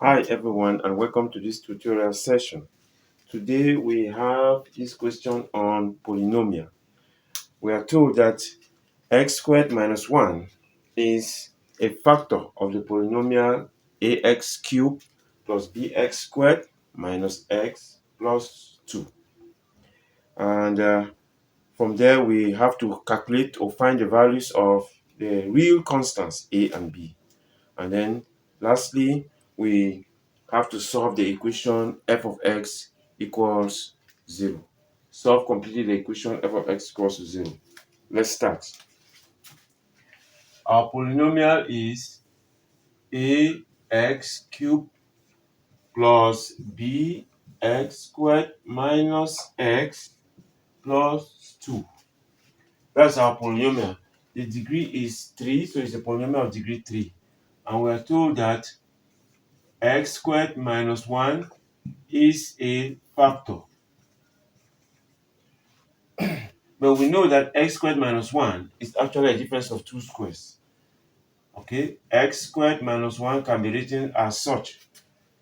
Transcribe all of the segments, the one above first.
Hi everyone and welcome to this tutorial session. Today we have this question on polynomial. We are told that x squared minus 1 is a factor of the polynomial ax cubed plus bx squared minus x plus 2. And from there we have to calculate or find the values of the real constants a and b. And then lastly, we have to solve the equation f of x equals 0. Solve completely the equation f of x equals to 0. Let's start. Our polynomial is ax cubed plus bx squared minus x plus 2. That's our polynomial. The degree is 3, so it's a polynomial of degree 3. And we are told that x squared minus 1 is a factor. But we know that x squared minus 1 is actually a difference of two squares. Okay, x squared minus 1 can be written as such.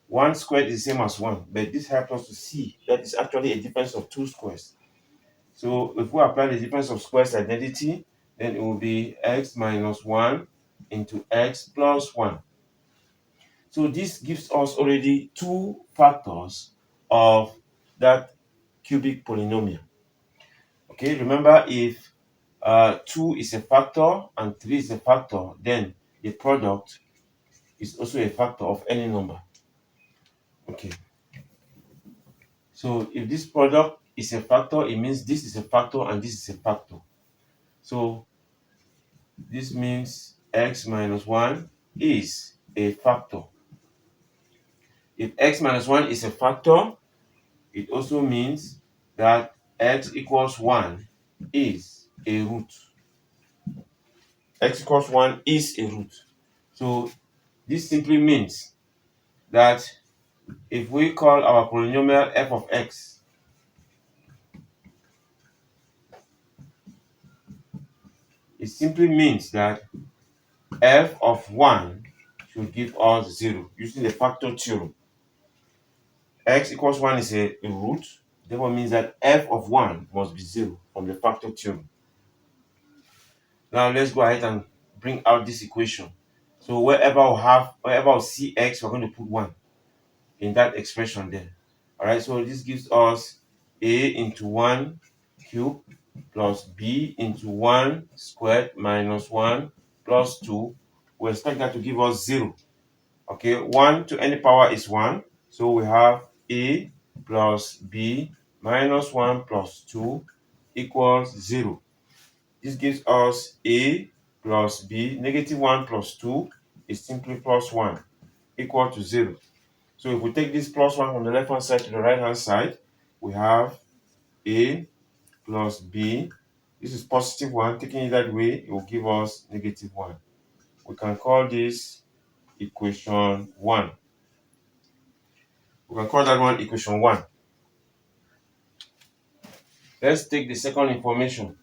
1 squared is the same as 1, but this helps us to see that it's actually a difference of two squares. So if we apply the difference of squares identity, then it will be x minus 1 into x plus 1. So this gives us already two factors of that cubic polynomial. Okay, remember if 2 is a factor and 3 is a factor, then the product is also a factor of any number. Okay, so if this product is a factor, it means this is a factor and this is a factor. So this means x minus 1 is a factor. If x minus 1 is a factor, it also means that x equals 1 is a root. X equals 1 is a root. So this simply means that if we call our polynomial f of x, it simply means that f of 1 should give us 0 using the factor theorem. X equals 1 is a root, therefore means that f of 1 must be 0 from the factor theorem. Now let's go ahead and bring out this equation. So wherever we see x, we're going to put 1 in that expression there. Alright, so this gives us a into 1 cubed plus b into 1 squared minus 1 plus 2. We expect that to give us 0. Okay, 1 to any power is 1. So we have a plus b minus 1 plus 2 equals 0. This gives us a plus b. Negative 1 plus 2 is simply plus 1 equal to 0. So if we take this plus 1 from the left hand side to the right hand side, we have a plus b. This is positive 1. Taking it that way, it will give us negative 1. We can call this equation 1. We can call that one equation 1. Let's take the second information.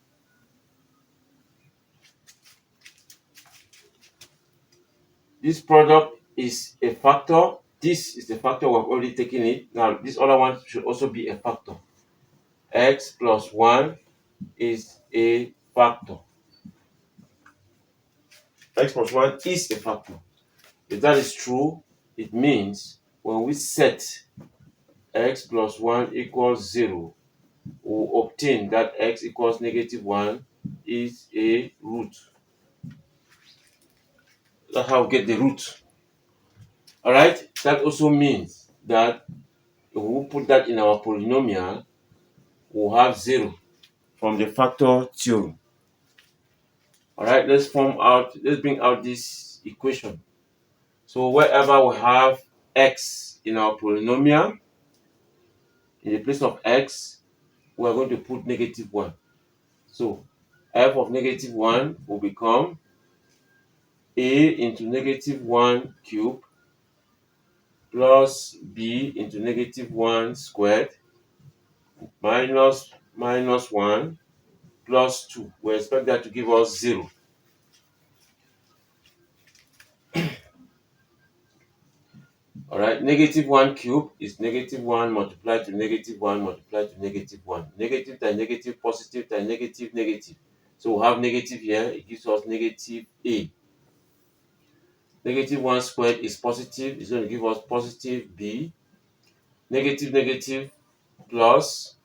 This product is a factor. This is the factor we've already taken it. Now, this other one should also be a factor. X plus 1 is a factor. X plus 1 is a factor. If that is true, it means when we set x plus 1 equals 0, we'll obtain that x equals negative 1 is a root. That's how we get the root. Alright, that also means that if we put that in our polynomial, we'll have 0 from the factor theorem. Alright, let's bring out this equation. So wherever we have x in our polynomial, in the place of x, we are going to put negative 1. So f of negative 1 will become a into negative 1 cubed plus b into negative 1 squared minus 1 plus 2. We expect that to give us 0. Alright, negative 1 cube is negative 1 multiplied to negative 1 multiplied to negative 1. Negative times negative, positive times negative, negative. So we have negative here, it gives us negative a. Negative 1 squared is positive, it's going to give us positive b. Negative, negative, plus,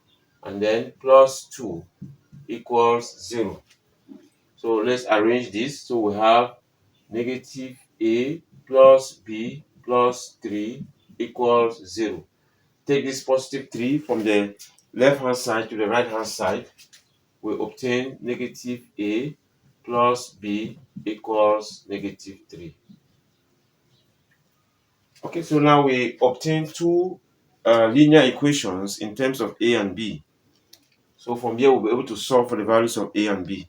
and then plus 2 equals 0. So let's arrange this. So we have negative a plus b plus 3 equals 0. Take this positive 3 from the left hand side to the right hand side. We obtain negative a plus b equals negative 3. Okay, so now we obtain two linear equations in terms of a and b. So from here we'll be able to solve for the values of a and b.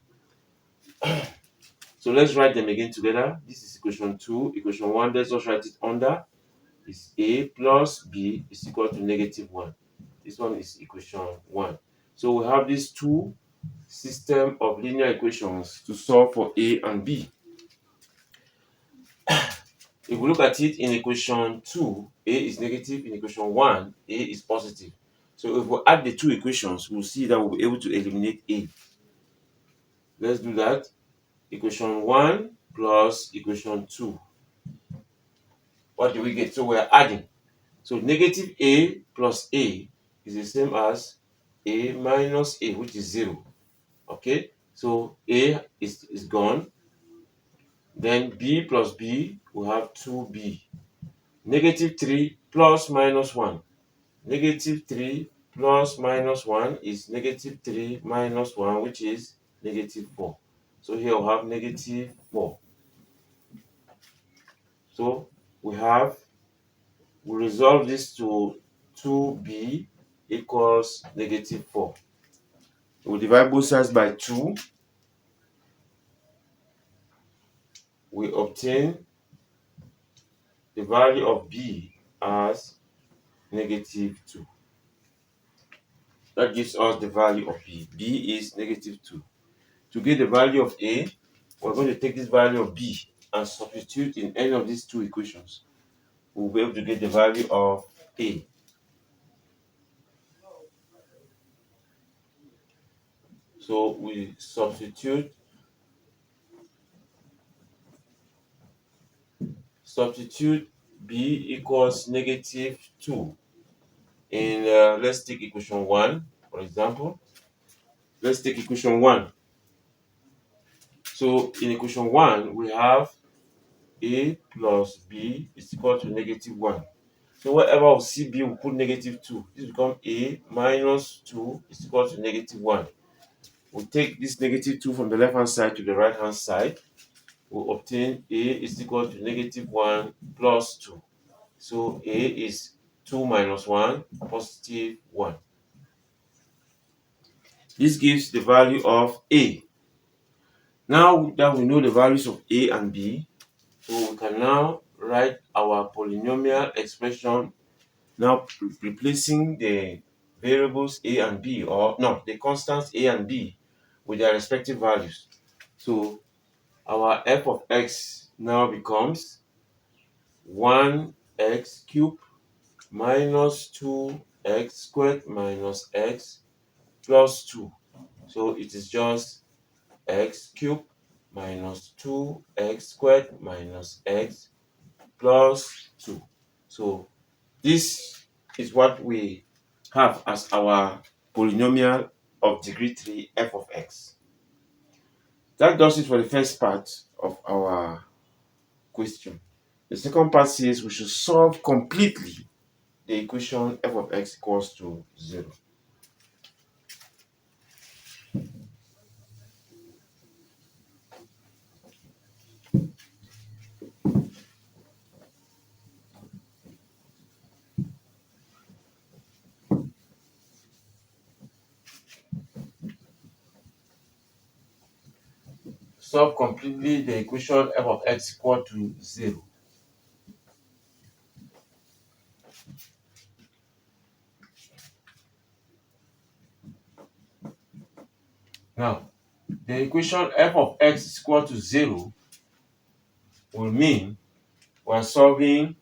So let's write them again together. This is equation 2. Equation 1, let's just write it under. Is a plus b is equal to negative 1. This one is equation 1. So we have these two system of linear equations to solve for a and b. If we look at it in equation 2, a is negative. In equation 1, a is positive. So if we add the two equations, we'll see that we'll be able to eliminate a. Let's do that. Equation 1 plus equation 2. What do we get? So we're adding. So negative a plus a is the same as a minus a, which is 0. Okay, so a is gone. Then b plus b, we have 2b. Negative 3 plus minus 1. Negative 3 plus minus 1 is negative 3 minus 1, which is negative 4. So here we have negative 4. So we resolve this to 2b equals negative 4. We divide both sides by 2. We obtain the value of b as negative 2. That gives us the value of b. b is negative 2. To get the value of a, we're going to take this value of b and substitute in any of these two equations. We'll be able to get the value of a. So we substitute b equals negative 2 in let's take equation 1, for example. Let's take equation 1. So in equation 1, we have a plus b is equal to negative 1. So wherever we see b, we put negative 2. This becomes a minus 2 is equal to negative 1. We take this negative 2 from the left hand side to the right hand side. We obtain a is equal to negative 1 plus 2. So a is 2 minus 1, positive 1. This gives the value of a. Now that we know the values of a and b, so we can now write our polynomial expression, now replacing the variables a and b, or no, the constants a and b with their respective values. So our f of x now becomes 1x cubed minus 2x squared minus x plus 2. So it is just x cubed minus 2x squared minus x plus 2. So this is what we have as our polynomial of degree 3 f of x. That does it for the first part of our question. The second part says we should solve completely the equation f of x equals to 0. Solve completely the equation f of x equal to 0. Now, the equation f of x is equal to 0 will mean we're solving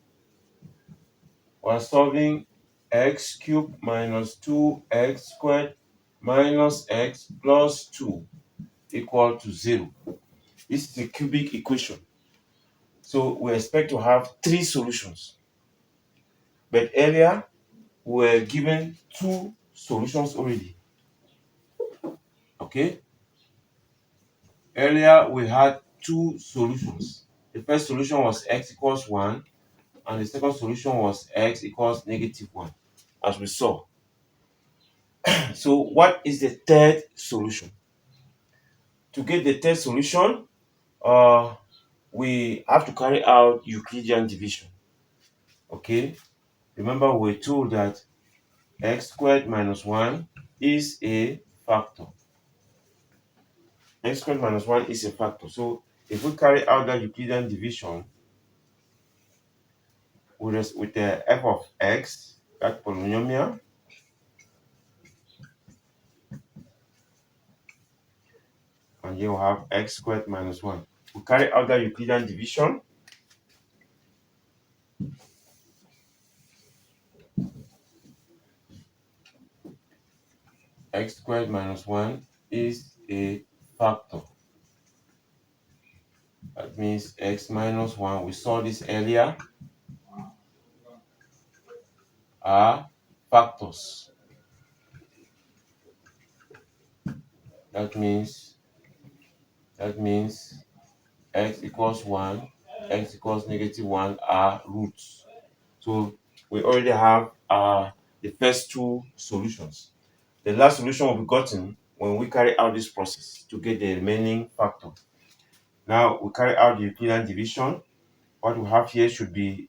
We're solving x cubed minus 2x squared minus x plus 2 equal to 0. This is a cubic equation. So we expect to have 3 solutions. But earlier, we were given 2 solutions already. Okay? Earlier, we had 2 solutions. The first solution was x equals 1, and the second solution was x equals negative 1, as we saw. So what is the third solution? To get the third solution, we have to carry out Euclidean division. Okay? Remember, we're told that x squared minus 1 is a factor. X squared minus 1 is a factor. So if we carry out that Euclidean division with the f of x, that polynomial, and here we have x squared minus 1. We carry out that Euclidean division. X squared minus 1 is a factor. That means x minus 1, we saw this earlier, are factors. That means x equals 1, x equals negative 1 are roots. So we already have the first 2 solutions. The last solution will be gotten when we carry out this process to get the remaining factor. Now we carry out the Euclidean division. What we have here should be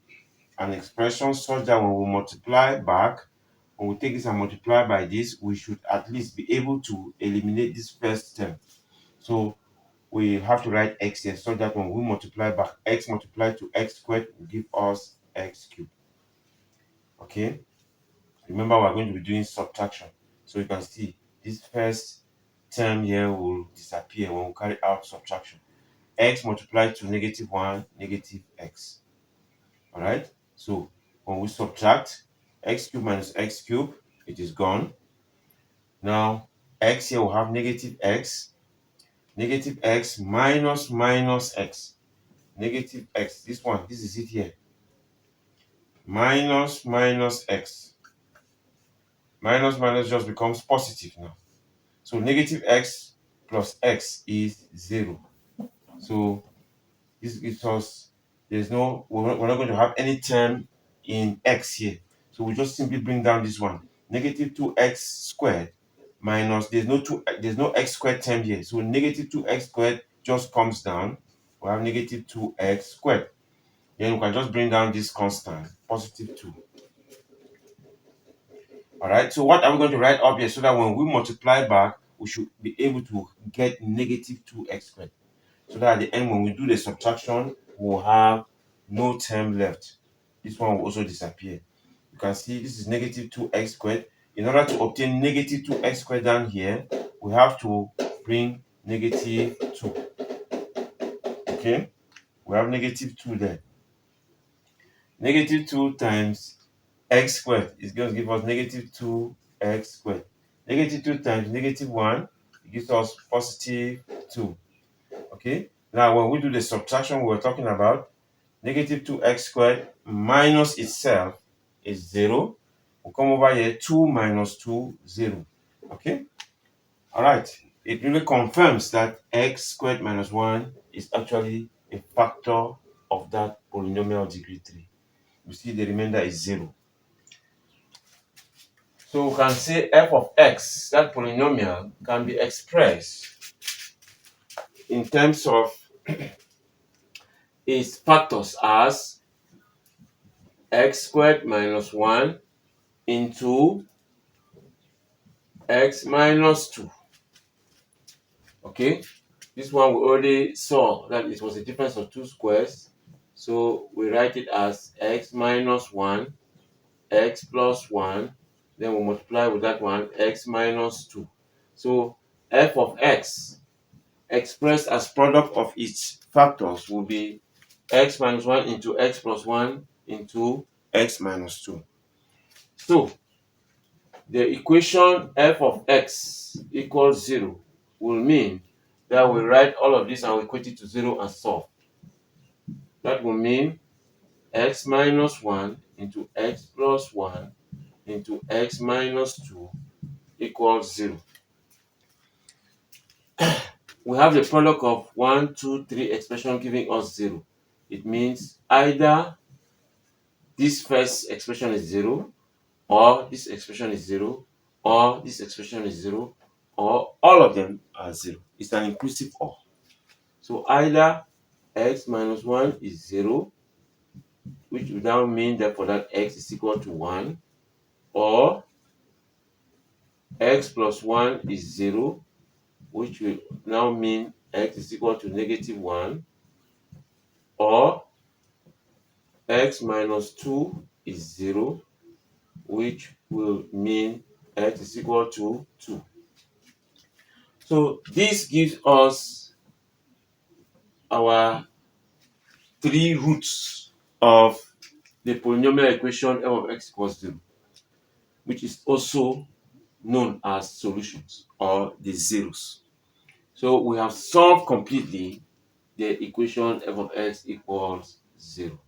an expression such that when we multiply back, when we take this and multiply by this, we should at least be able to eliminate this first term. So we have to write x here so that when we multiply back, x multiplied to x squared will give us x cubed. Okay? Remember, we're going to be doing subtraction. So you can see this first term here will disappear when we carry out subtraction. X multiplied to negative 1, negative x. Alright? So when we subtract x cubed minus x cubed, it is gone. Now, x here will have negative x minus x. Negative x, this is it here. Minus x. Minus just becomes positive now. So negative x plus x is 0. So this gives us, we're not going to have any term in x here. So we just simply bring down this one. Negative 2x squared minus, there's no x squared term here. So negative 2x squared just comes down. We have negative 2x squared. Then we can just bring down this constant, positive 2. Alright, so what are we going to write up here so that when we multiply back, we should be able to get negative 2x squared. So that at the end, when we do the subtraction, we'll have no term left. This one will also disappear. You can see this is negative 2x squared. In order to obtain negative 2x squared down here, we have to bring negative 2. Okay? We have negative 2 there. Negative 2 times x squared is going to give us negative 2x squared. Negative 2 times negative 1, it gives us positive 2. Okay? Now, when we do the subtraction we were talking about, negative 2x squared minus itself is 0. We'll come over here, 2 minus 2, 0. Okay? Alright. It really confirms that x squared minus 1 is actually a factor of that polynomial degree 3. You see the remainder is 0. So we can say f of x, that polynomial, can be expressed in terms of its factors as x squared minus 1 into x minus 2. Okay, this one we already saw that it was a difference of 2 squares. So we write it as x minus 1, x plus 1, then we multiply with that one, x minus 2. So f of x expressed as product of its factors will be x minus 1 into x plus 1 into x minus 2. So the equation f of x equals 0 will mean that we write all of this and we equate it to 0 and solve. That will mean x minus 1 into x plus 1 into x minus 2 equals 0. We have the product of 1, 2, 3 expression giving us 0. It means either this first expression is 0, or this expression is 0, or this expression is 0, or all of them are 0. It's an inclusive OR. So either x minus 1 is 0, which would now mean therefore that x is equal to 1, or x plus 1 is 0, which will now mean x is equal to negative 1, or x minus 2 is 0, which will mean x is equal to 2. So this gives us our three roots of the polynomial equation f of x equals 0, which is also known as solutions or the zeros. So we have solved completely the equation f of x equals 0.